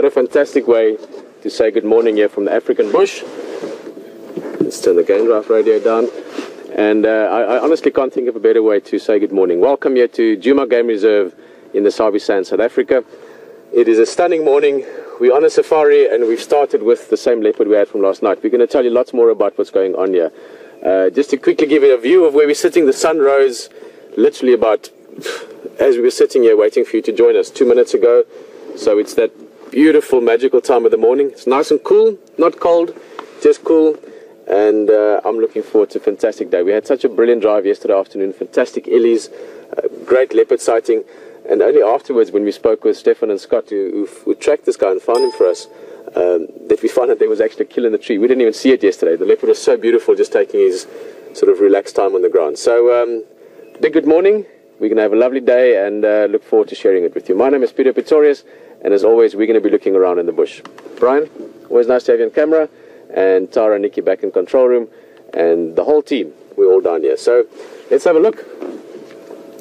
What a fantastic way to say good morning here from the African bush. Let's turn the game drive radio down. And I honestly can't think of a better way to say good morning. Welcome here to Kunyuma Game Reserve in the Sabi Sands, South Africa. It is a stunning morning. We're on a safari and we've started with the same leopard we had from last night. We're going to tell you lots more about what's going on here. Just to quickly give you a view of where we're sitting, the sun rose literally about as we were sitting here waiting for you to join us 2 minutes ago. So it's that beautiful, magical time of the morning. It's nice and cool, not cold, just cool. And I'm looking forward to a fantastic day. We had such a brilliant drive yesterday afternoon, fantastic illies, great leopard sighting. And only afterwards, when we spoke with Stefan and Scott, who tracked this guy and found him for us, that we found out there was actually a kill in the tree. We didn't even see it yesterday. The leopard was so beautiful, just taking his sort of relaxed time on the ground. So, big good morning. We're going to have a lovely day and look forward to sharing it with you. My name is Peter Pretorius, and as always, we're going to be looking around in the bush. Brian, always nice to have you on camera, and Tara and Nikki back in control room, and the whole team. We're all down here. So, let's have a look.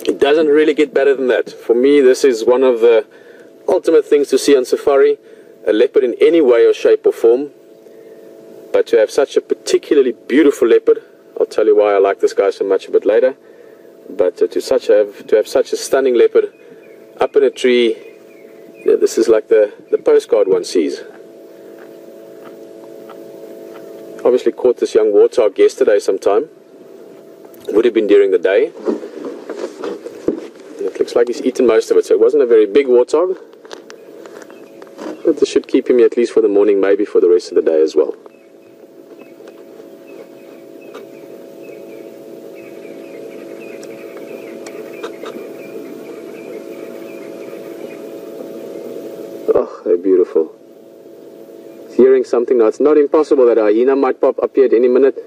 It doesn't really get better than that. For me, this is one of the ultimate things to see on safari. A leopard in any way or shape or form. But to have such a particularly beautiful leopard, I'll tell you why I like this guy so much a bit later. But to have such a stunning leopard up in a tree, yeah, this is like the postcard one sees. Obviously caught this young warthog yesterday sometime. Would have been during the day. It looks like he's eaten most of it, so it wasn't a very big warthog. But this should keep him at least for the morning, maybe for the rest of the day as well. Oh, they're beautiful. He's hearing something now. It's not impossible that a hyena might pop up here at any minute.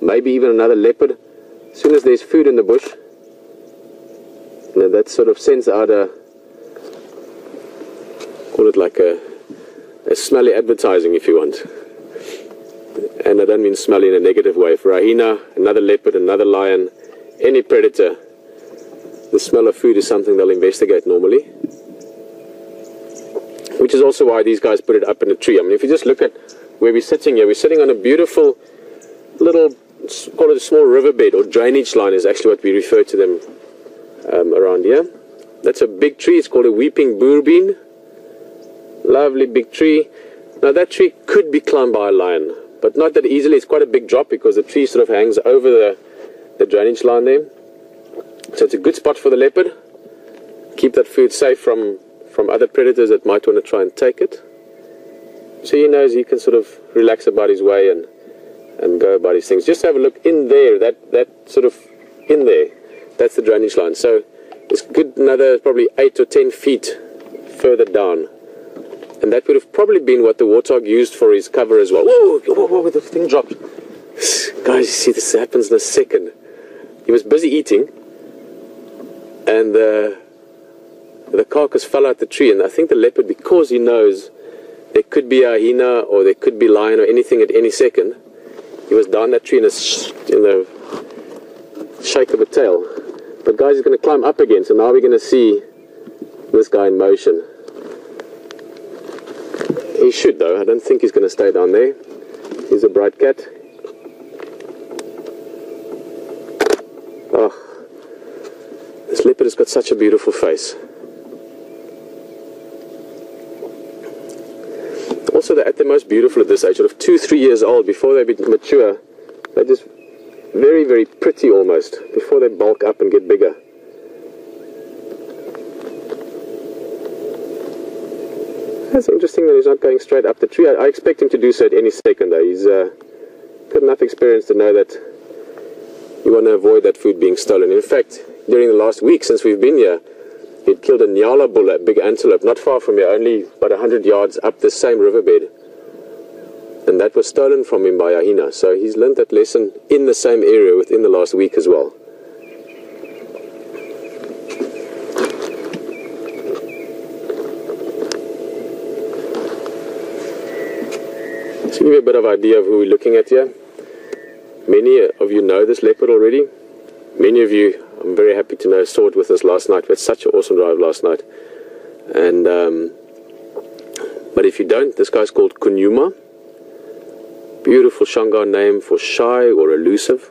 Maybe even another leopard. As soon as there's food in the bush, you know, that sort of sends out call it like a smelly advertising if you want. And I don't mean smelly in a negative way. For a hyena, another leopard, another lion, any predator, the smell of food is something they'll investigate normally. Which is also why these guys put it up in a tree. I mean, if you just look at where we're sitting here, we're sitting on a beautiful little, call it a small riverbed, or drainage line is actually what we refer to them around here. That's a big tree. It's called a weeping boerbean. Lovely big tree. Now that tree could be climbed by a lion, but not that easily. It's quite a big drop because the tree sort of hangs over the drainage line there. So it's a good spot for the leopard. Keep that food safe from other predators that might want to try and take it. So he knows he can sort of relax about his way and go about his things. Just have a look in there, that sort of in there. That's the drainage line. So it's good, another probably 8 or 10 feet further down. And that would have probably been what the warthog used for his cover as well. Whoa, whoa, whoa, the thing dropped. Guys, you see, this happens in a second. He was busy eating, and the carcass fell out the tree. And I think the leopard, because he knows there could be a hyena or there could be lion or anything at any second, he was down that tree in a shake of a tail. But guys, he's going to climb up again, so now we're going to see this guy in motion. He should, though. I don't think he's going to stay down there. He's a bright cat. Oh, this leopard has got such a beautiful face. Also, they're at their most beautiful at this age, sort of 2-3 years old. Before they become mature, they're just very, very pretty almost, before they bulk up and get bigger. That's interesting that he's not going straight up the tree. I expect him to do so at any second, though. He's got enough experience to know that you want to avoid that food being stolen. In fact, during the last week since we've been here, he'd killed a nyala bull, a big antelope, not far from here, only about 100 yards up the same riverbed. And that was stolen from him by a hyena. So he's learned that lesson in the same area within the last week as well. To give you a bit of idea of who we're looking at here, many of you know this leopard already. Many of you, I'm very happy to know, saw it with us last night. We had such an awesome drive last night. And But if you don't, this guy's called Kunyuma. Beautiful Shangaan name for shy or elusive,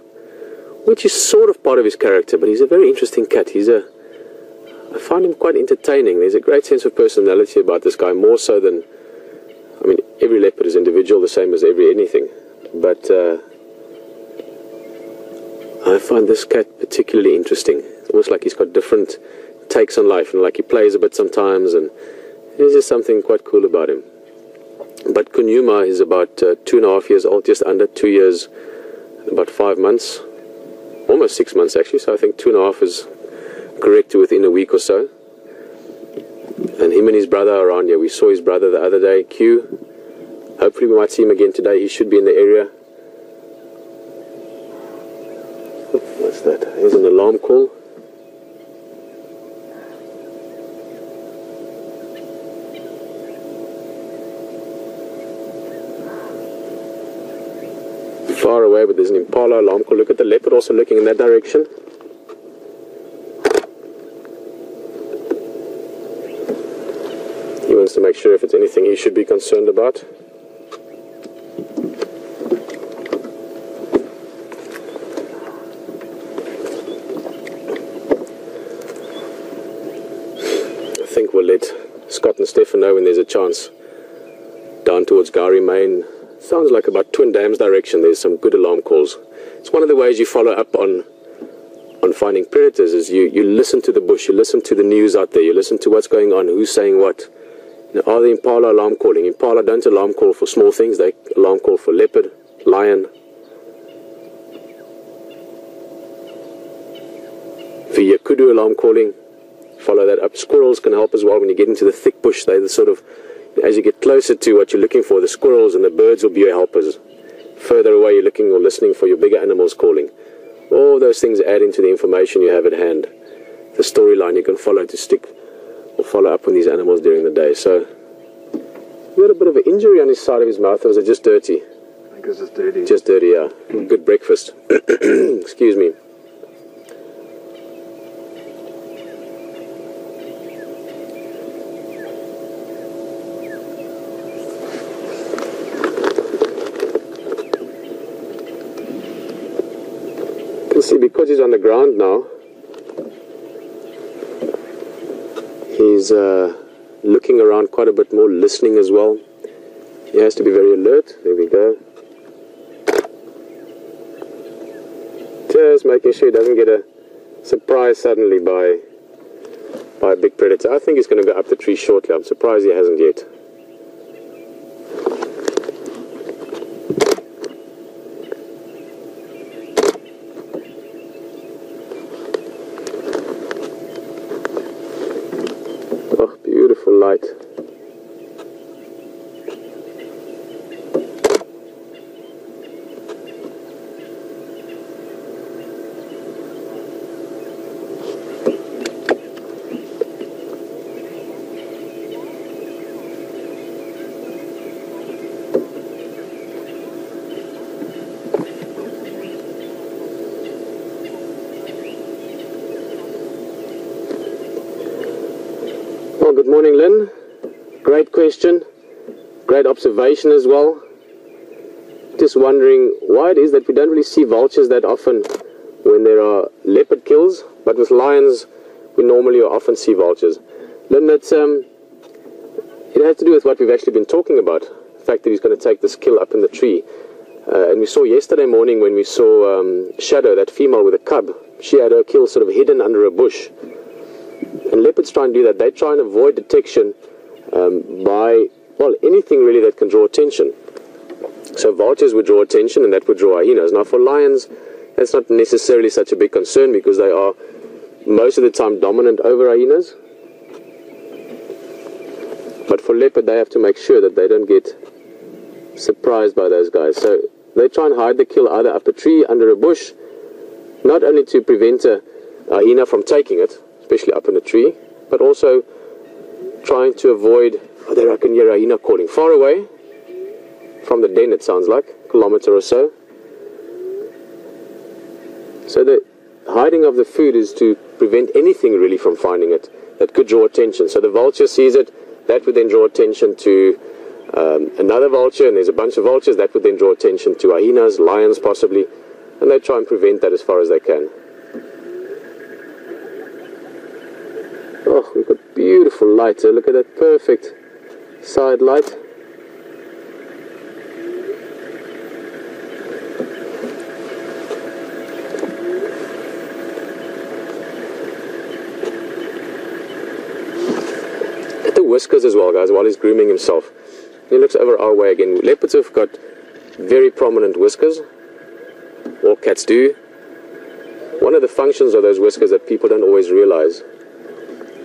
which is sort of part of his character, but he's a very interesting cat. I find him quite entertaining. There's a great sense of personality about this guy, more so than, I mean, every leopard is individual, the same as anything. But I find this cat particularly interesting. It's almost like he's got different takes on life, and like he plays a bit sometimes, and there's just something quite cool about him. But Kunyuma is about 2.5 years old, just under 2 years, about 5 months, almost 6 months actually, so I think 2.5 is correct to within a week or so. And him and his brother are around here. We saw his brother the other day, Q. Hopefully we might see him again today. He should be in the area. What's that? There's an alarm call. Far away, but there's an impala alarm call. Look at the leopard also looking in that direction. He wants to make sure if it's anything he should be concerned about. I think we'll let Scott and Stefan know when there's a chance. Down towards Gowrie Main. Sounds like about Twin Dams direction. There's some good alarm calls. It's one of the ways you follow up on finding predators, is you listen to the bush, you listen to the news out there, you listen to what's going on, who's saying what. You know, are the impala alarm calling? Impala don't alarm call for small things, they alarm call for leopard, lion. For your kudu alarm calling, follow that up. Squirrels can help as well when you get into the thick bush. They're the sort of, as you get closer to what you're looking for, the squirrels and the birds will be your helpers. Further away, you're looking or listening for your bigger animals calling. All those things add into the information you have at hand. The storyline you can follow to stick or follow up on these animals during the day. So, he had a bit of an injury on his side of his mouth, or was it just dirty? I think it's just dirty. Just dirty, yeah. Good breakfast. Excuse me. See, because he's on the ground now, he's looking around quite a bit more, listening as well. He has to be very alert. There we go. Just making sure he doesn't get a surprise suddenly by a big predator. I think he's going to go up the tree shortly. I'm surprised he hasn't yet. Beautiful light. Well, good morning, Lynn. Great question. Great observation as well. Just wondering why it is that we don't really see vultures that often when there are leopard kills, but with lions we normally or often see vultures. Lynn, it has to do with what we've actually been talking about. The fact that he's going to take this kill up in the tree. And we saw yesterday morning when we saw Shadow, that female with a cub. She had her kill sort of hidden under a bush. And leopards try and do that. They try and avoid detection by, well, anything really that can draw attention. So vultures would draw attention, and that would draw hyenas. Now for lions, that's not necessarily such a big concern because they are most of the time dominant over hyenas. But for leopard, they have to make sure that they don't get surprised by those guys. So they try and hide the kill either up a tree, under a bush, not only to prevent a hyena from taking it, especially up in a tree, but also trying to avoid, there I can hear a hyena calling far away from the den, it sounds like, a kilometer or so. So the hiding of the food is to prevent anything really from finding it that could draw attention. So the vulture sees it, that would then draw attention to Another vulture, and there's a bunch of vultures that would then draw attention to hyenas, lions possibly, and they try and prevent that as far as they can. Oh, we've got beautiful light. Look at that perfect side light. At the whiskers as well, guys, while he's grooming himself. He looks over our way again. Leopards have got very prominent whiskers. All cats do. One of the functions of those whiskers that people don't always realize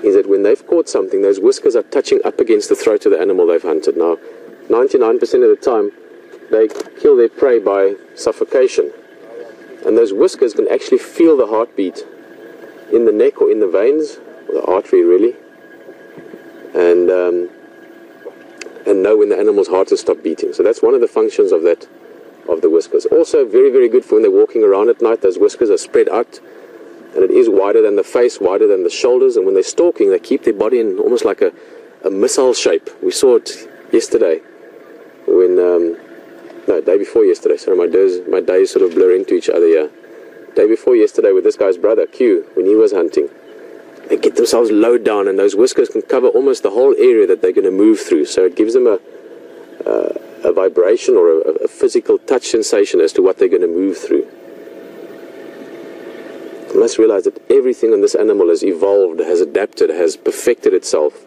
is that when they've caught something, those whiskers are touching up against the throat of the animal they've hunted. Now, 99% of the time, they kill their prey by suffocation. And those whiskers can actually feel the heartbeat in the neck or in the veins, or the artery really, and know when the animal's heart has stopped beating. So that's one of the functions of the whiskers. Also very, very good for when they're walking around at night. Those whiskers are spread out, and it is wider than the face, wider than the shoulders, and when they're stalking, they keep their body in almost like a missile shape. We saw it yesterday, when, no, day before yesterday, sorry, my days sort of blur into each other here. Day before yesterday with this guy's brother, Q, when he was hunting. They get themselves low down, and those whiskers can cover almost the whole area that they're going to move through, so it gives them a vibration or a physical touch sensation as to what they're going to move through. You must realize that everything on this animal has evolved, has adapted, has perfected itself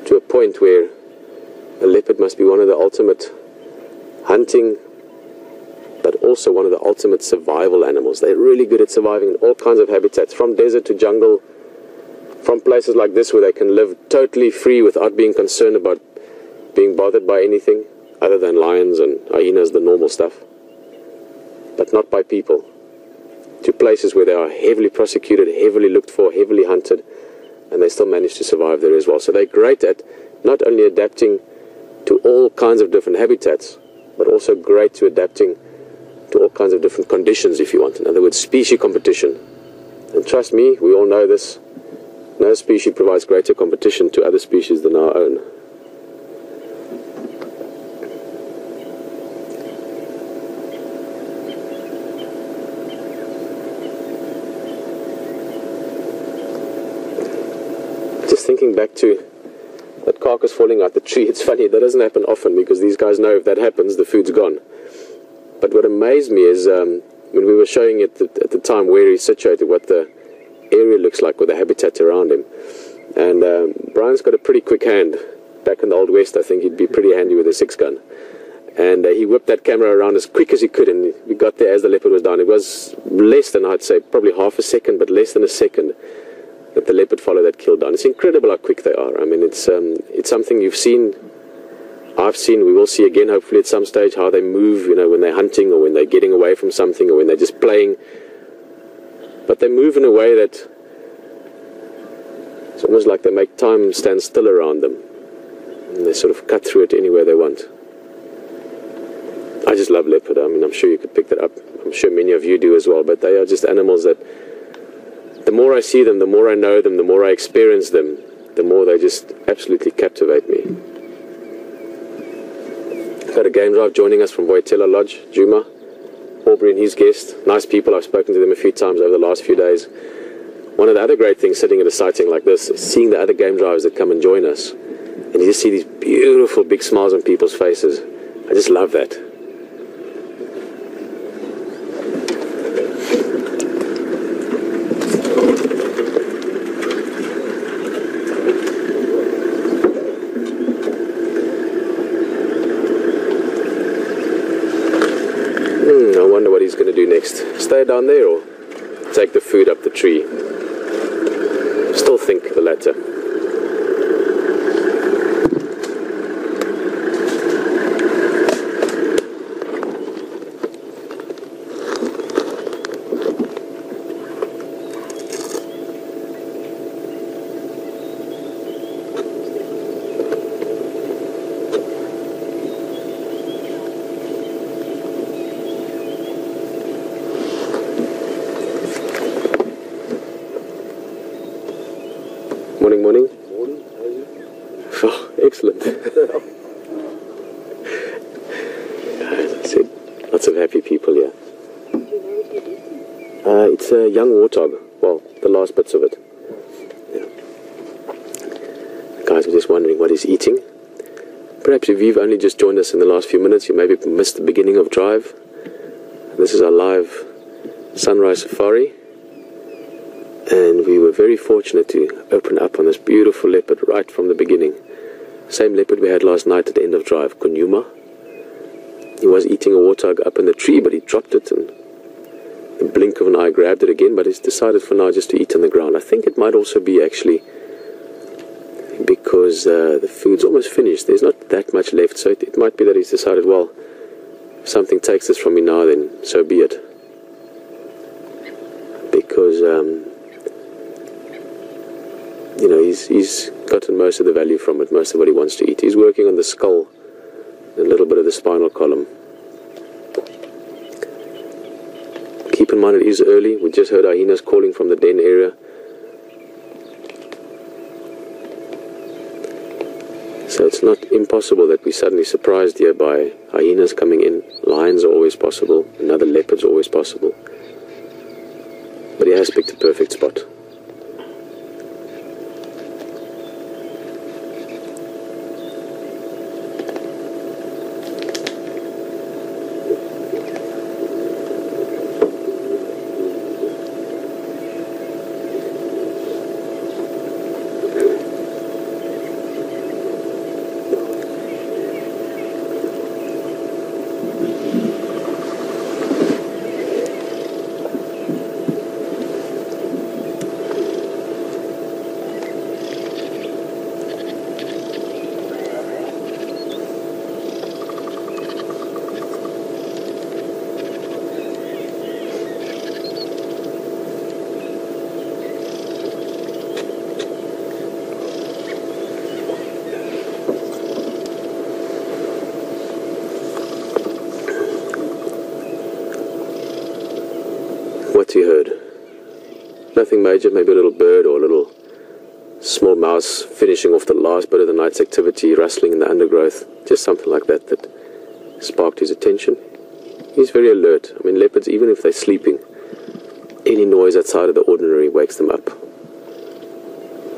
to a point where a leopard must be one of the ultimate hunting, but also one of the ultimate survival animals. They're really good at surviving in all kinds of habitats, from desert to jungle, from places like this where they can live totally free without being concerned about being bothered by anything other than lions and hyenas, the normal stuff, but not by people, to places where they are heavily prosecuted, heavily looked for, heavily hunted, and they still manage to survive there as well. So they're great at not only adapting to all kinds of different habitats, but also great to adapting to all kinds of different conditions, if you want. In other words, species competition. And trust me, we all know this, no species provides greater competition to other species than our own. Just thinking back to that carcass falling out the tree, it's funny, that doesn't happen often because these guys know if that happens, the food's gone. But what amazed me is when we were showing it at the time where he's situated, what the area looks like with the habitat around him. And Brian's got a pretty quick hand. Back in the Old West, I think he'd be pretty handy with a 6-gun. And he whipped that camera around as quick as he could, and we got there as the leopard was down. It was less than, I'd say, probably half a second, but less than a second that the leopard followed that kill down. It's incredible how quick they are. I mean, it's something you've seen, I've seen, we will see again, hopefully at some stage, how they move, you know, when they're hunting or when they're getting away from something or when they're just playing. But they move in a way that it's almost like they make time stand still around them. And they sort of cut through it anywhere they want. I just love leopard. I mean, I'm sure you could pick that up. I'm sure many of you do as well. But they are just animals that, the more I see them, the more I know them, the more I experience them, the more they just absolutely captivate me. Got a game drive joining us from Boytela Lodge, Juma. Aubrey and his guest. Nice people. I've spoken to them a few times over the last few days. One of the other great things sitting at a sighting like this is seeing the other game drivers that come and join us. And you just see these beautiful big smiles on people's faces. I just love that. I wonder what he's going to do next. Stay down there or take the food up the tree? Still think the latter. Morning. Morning, how are you? Oh, excellent. of happy people here. It's a young warthog. Well, the last bits of it. Yeah. The guys are just wondering what he's eating. Perhaps if you've only just joined us in the last few minutes, you maybe missed the beginning of Drive. This is our live sunrise safari. And we were very fortunate to open up on this beautiful leopard right from the beginning. Same leopard we had last night at the end of Drive, Kunyuma. He was eating a warthog up in the tree, but he dropped it and in the blink of an eye grabbed it again, but he's decided for now just to eat on the ground. I think it might also be actually because the food's almost finished. There's not that much left, so it might be that he's decided, well, if something takes this from me now, then so be it. Because you know, he's gotten most of the value from it, most of what he wants to eat. He's working on the skull, a little bit of the spinal column. Keep in mind it is early. We just heard hyenas calling from the den area. So it's not impossible that we're suddenly surprised here by hyenas coming in. Lions are always possible. Another leopard's always possible. But he has picked a perfect spot. What you heard? Nothing major, maybe a little bird or a little small mouse finishing off the last bit of the night's activity, rustling in the undergrowth, just something like that that sparked his attention. He's very alert. I mean, leopards, even if they're sleeping, any noise outside of the ordinary wakes them up.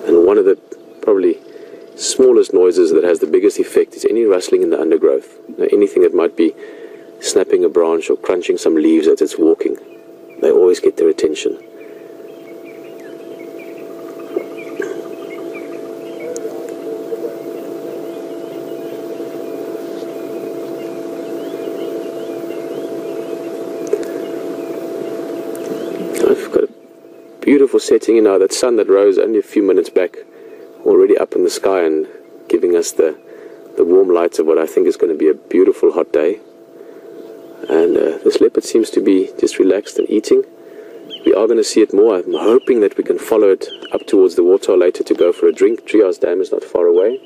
And one of the probably smallest noises that has the biggest effect is any rustling in the undergrowth. Now, anything that might be snapping a branch or crunching some leaves as it's walking. They always get their attention. I've got a beautiful setting now. That sun that rose only a few minutes back, already up in the sky and giving us the warm lights of what I think is going to be a beautiful hot day. And this leopard seems to be just relaxed and eating. We are going to see it more. I'm hoping that we can follow it up towards the water later to go for a drink. Treehouse Dam is not far away.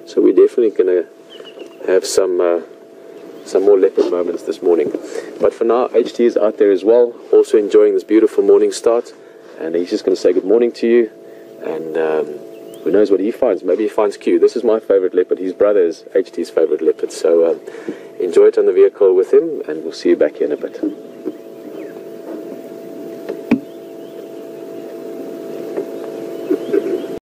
So we're definitely going to have some more leopard moments this morning. But for now, HT is out there as well, also enjoying this beautiful morning start. And he's just going to say good morning to you. And who knows what he finds. Maybe he finds Q. This is my favorite leopard. His brother is HT's favorite leopard. So enjoy it on the vehicle with him, and we'll see you back here in a bit.